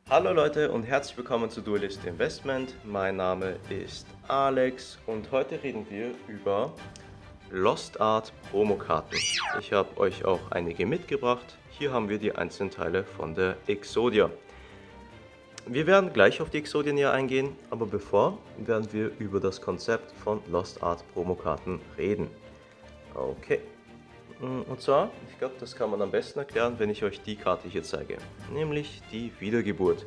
Hallo Leute und herzlich willkommen zu Duelist Investment. Mein Name ist Alex und heute reden wir über Lost Art Promokarten. Ich habe euch auch einige mitgebracht. Hier haben wir die einzelnen Teile von der Exodia. Wir werden gleich auf die Exodia näher eingehen, aber bevor werden wir über das Konzept von Lost Art Promokarten reden. Okay. Und zwar, ich glaube, das kann man am besten erklären, wenn ich euch die Karte hier zeige, nämlich die Wiedergeburt.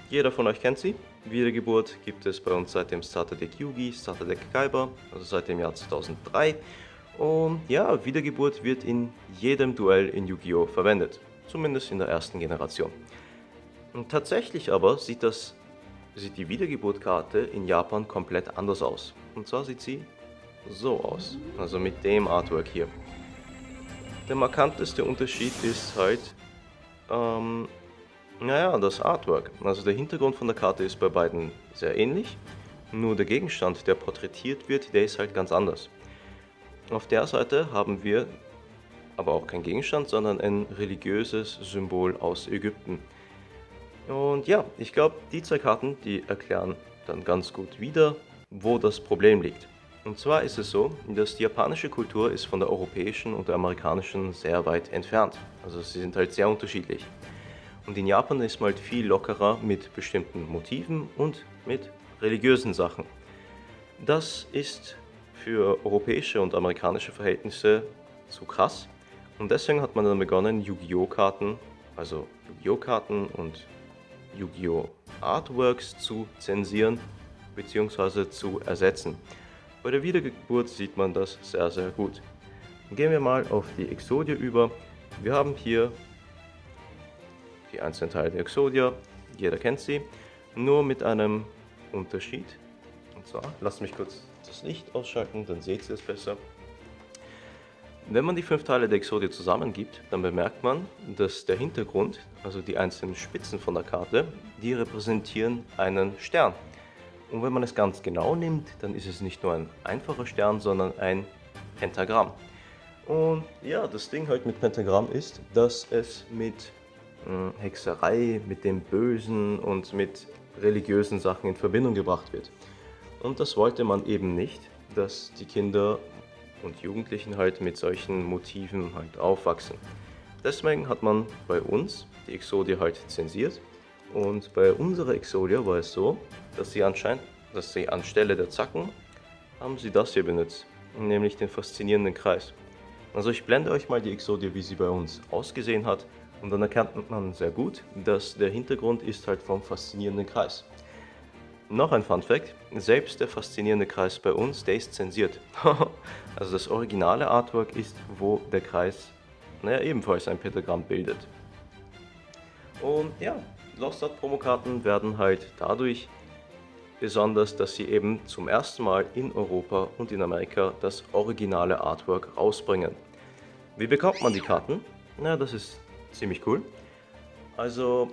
Jeder von euch kennt sie. Wiedergeburt gibt es bei uns seit dem Starterdeck Yugi, Starterdeck Kaiba, also seit dem Jahr 2003. Und ja, Wiedergeburt wird in jedem Duell in Yu-Gi-Oh! Verwendet, zumindest in der ersten Generation. Und tatsächlich aber sieht die Wiedergeburt-Karte in Japan komplett anders aus. Und zwar sieht sie so aus, also mit dem Artwork hier. Der markanteste Unterschied ist halt, das Artwork. Also der Hintergrund von der Karte ist bei beiden sehr ähnlich, nur der Gegenstand, der porträtiert wird, der ist halt ganz anders. Auf der Seite haben wir aber auch kein Gegenstand, sondern ein religiöses Symbol aus Ägypten. Und ja, ich glaube, die zwei Karten, die erklären dann ganz gut wieder, wo das Problem liegt. Und zwar ist es so, dass die japanische Kultur ist von der europäischen und der amerikanischen sehr weit entfernt. Also sie sind halt sehr unterschiedlich. Und in Japan ist man halt viel lockerer mit bestimmten Motiven und mit religiösen Sachen. Das ist für europäische und amerikanische Verhältnisse zu krass. Und deswegen hat man dann begonnen, Yu-Gi-Oh! Karten, also Yu-Gi-Oh! Karten und Yu-Gi-Oh! Artworks zu zensieren bzw. zu ersetzen. Bei der Wiedergeburt sieht man das sehr, sehr gut. Gehen wir mal auf die Exodia über. Wir haben hier die einzelnen Teile der Exodia, jeder kennt sie, nur mit einem Unterschied. Und zwar, lasst mich kurz das Licht ausschalten, dann seht ihr es besser. Wenn man die 5 Teile der Exodia zusammengibt, dann bemerkt man, dass der Hintergrund, also die einzelnen Spitzen von der Karte, die repräsentieren einen Stern. Und wenn man es ganz genau nimmt, dann ist es nicht nur ein einfacher Stern, sondern ein Pentagramm. Und ja, das Ding halt mit Pentagramm ist, dass es mit Hexerei, mit dem Bösen und mit religiösen Sachen in Verbindung gebracht wird. Und das wollte man eben nicht, dass die Kinder und Jugendlichen halt mit solchen Motiven halt aufwachsen. Deswegen hat man bei uns die Exodia halt zensiert. Und bei unserer Exodia war es so, dass sie anstelle der Zacken haben sie das hier benutzt, nämlich den faszinierenden Kreis. Also ich blende euch mal die Exodia, wie sie bei uns ausgesehen hat, und dann erkennt man sehr gut, dass der Hintergrund ist halt vom faszinierenden Kreis. Noch ein Fun Fact, selbst der faszinierende Kreis bei uns, der ist zensiert. Also das originale Artwork ist, wo der Kreis, ebenfalls ein Pentagramm bildet. Und ja, Lost Art Promokarten werden halt dadurch besonders, dass sie eben zum ersten Mal in Europa und in Amerika das originale Artwork rausbringen. Wie bekommt man die Karten? Na, das ist ziemlich cool. Also,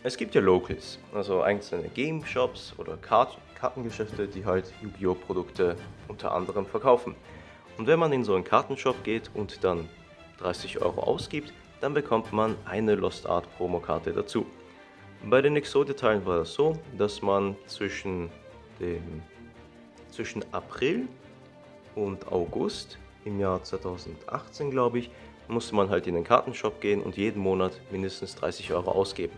es gibt ja Locals, also einzelne Game Shops oder Kartengeschäfte, die halt Yu-Gi-Oh! Produkte unter anderem verkaufen. Und wenn man in so einen Kartenshop geht und dann 30 € ausgibt, dann bekommt man eine Lost Art Promokarte dazu. Bei den Exodia-Teilen war das so, dass man zwischen April und August im Jahr 2018, glaube ich, musste man halt in den Kartenshop gehen und jeden Monat mindestens 30 € ausgeben.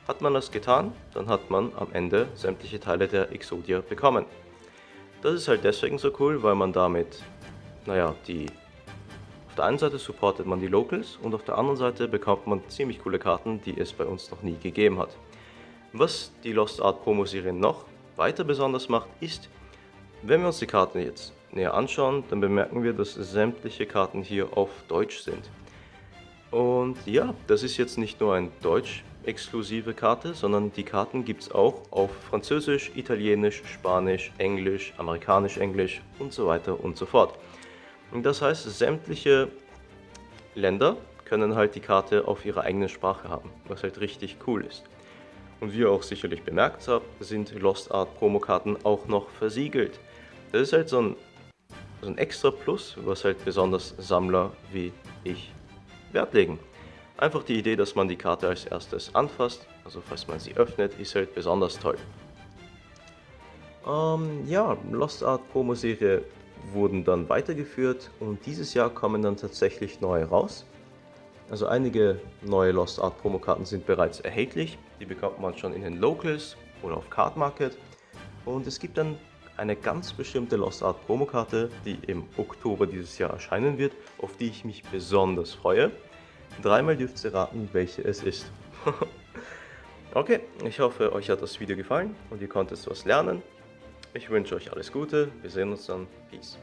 Hat man das getan, dann hat man am Ende sämtliche Teile der Exodia bekommen. Das ist halt deswegen so cool, weil man damit, auf der einen Seite supportet man die Locals und auf der anderen Seite bekommt man ziemlich coole Karten, die es bei uns noch nie gegeben hat. Was die Lost Art Promo Serie noch weiter besonders macht, ist, wenn wir uns die Karten jetzt näher anschauen, dann bemerken wir, dass sämtliche Karten hier auf Deutsch sind. Und ja, das ist jetzt nicht nur eine deutsch-exklusive Karte, sondern die Karten gibt es auch auf Französisch, Italienisch, Spanisch, Englisch, Amerikanisch-Englisch und so weiter und so fort. Und das heißt, sämtliche Länder können halt die Karte auf ihrer eigenen Sprache haben, was halt richtig cool ist. Und wie ihr auch sicherlich bemerkt habt, sind Lost Art Promokarten auch noch versiegelt. Das ist halt so ein extra Plus, was halt besonders Sammler wie ich Wert legen. Einfach die Idee, dass man die Karte als erstes anfasst, Also falls man sie öffnet, ist halt besonders toll. Ja, Lost Art Promo-Serie wurden dann weitergeführt und dieses Jahr kommen dann tatsächlich neue raus. Also einige neue Lost Art Promokarten sind bereits erhältlich, die bekommt man schon in den Locals oder auf Card Market. Und es gibt dann eine ganz bestimmte Lost Art Promokarte, die im Oktober dieses Jahr erscheinen wird, auf die ich mich besonders freue. Dreimal dürft ihr raten, welche es ist. Okay, ich hoffe, euch hat das Video gefallen und ihr konntet was lernen. Ich wünsche euch alles Gute, wir sehen uns dann. Peace.